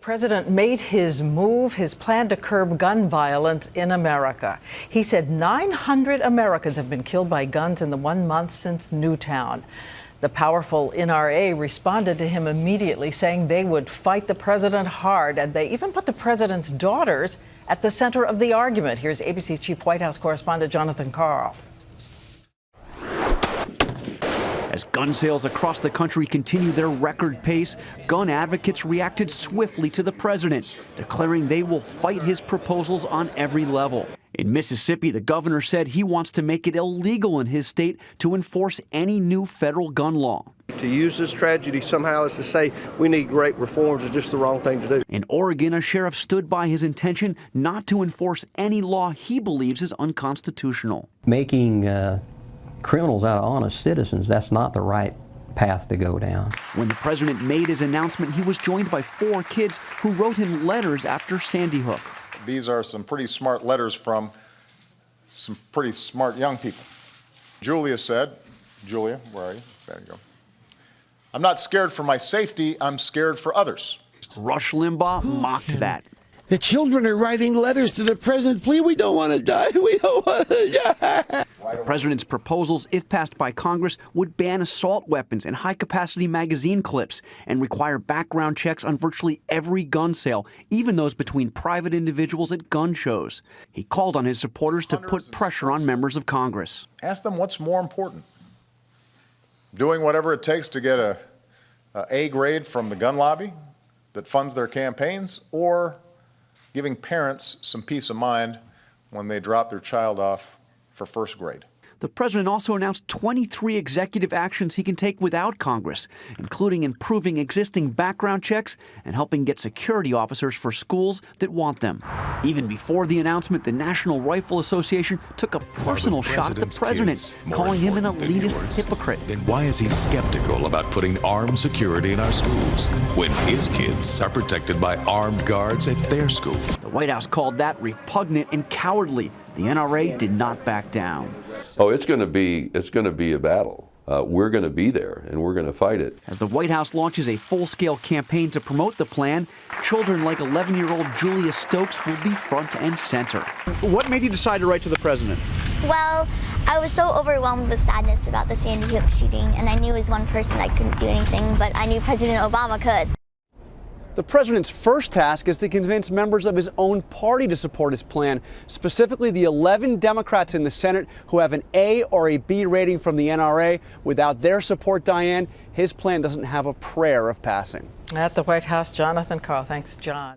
President made his move, his plan to curb gun violence in America. He said 900 Americans have been killed by guns in the 1 month since Newtown. The powerful NRA responded to him immediately, saying they would fight the president hard, and they even put the president's daughters at the center of the argument. Here's ABC Chief White House correspondent Jon Karl. As gun sales across the country continue their record pace, gun advocates reacted swiftly to the president, declaring they will fight his proposals on every level. In Mississippi, the governor said he wants to make it illegal in his state to enforce any new federal gun law. To use this tragedy somehow as to say we need great reforms is just the wrong thing to do. In Oregon, a sheriff stood by his intention not to enforce any law he believes is unconstitutional. Making criminals out of honest citizens, that's not the right path to go down. When the president made his announcement, he was joined by 4 kids who wrote him letters after Sandy Hook. These are some pretty smart letters from some pretty smart young people. Julia said, Julia, where are you? There you go. I'm not scared for my safety, I'm scared for others. Rush Limbaugh mocked that. The children are writing letters to the president. Please, we don't want to die. We don't want to die. The president's proposals, if passed by Congress, would ban assault weapons and high-capacity magazine clips and require background checks on virtually every gun sale, even those between private individuals at gun shows. He called on his supporters to put pressure on members of Congress. Ask them what's more important. Doing whatever it takes to get a A grade from the gun lobby that funds their campaigns, or giving parents some peace of mind when they drop their child off for first grade. The president also announced 23 executive actions he can take without Congress, including improving existing background checks and helping get security officers for schools that want them. Even before the announcement, the National Rifle Association took a personal shot at the president, calling him an elitist hypocrite. Then why is he skeptical about putting armed security in our schools when his kids are protected by armed guards at their school? The White House called that repugnant and cowardly. The NRA did not back down. Oh, it's going to be a battle. We're going to be there, and we're going to fight it. As the White House launches a full-scale campaign to promote the plan, children like 11-year-old Julia Stokes will be front and center. What made you decide to write to the president? Well, I was so overwhelmed with sadness about the Sandy Hook shooting, and I knew as one person I couldn't do anything, but I knew President Obama could. The president's first task is to convince members of his own party to support his plan, specifically the 11 Democrats in the Senate who have an A or a B rating from the NRA. Without their support, Diane, his plan doesn't have a prayer of passing. At the White House, Jon Karl. Thanks, John.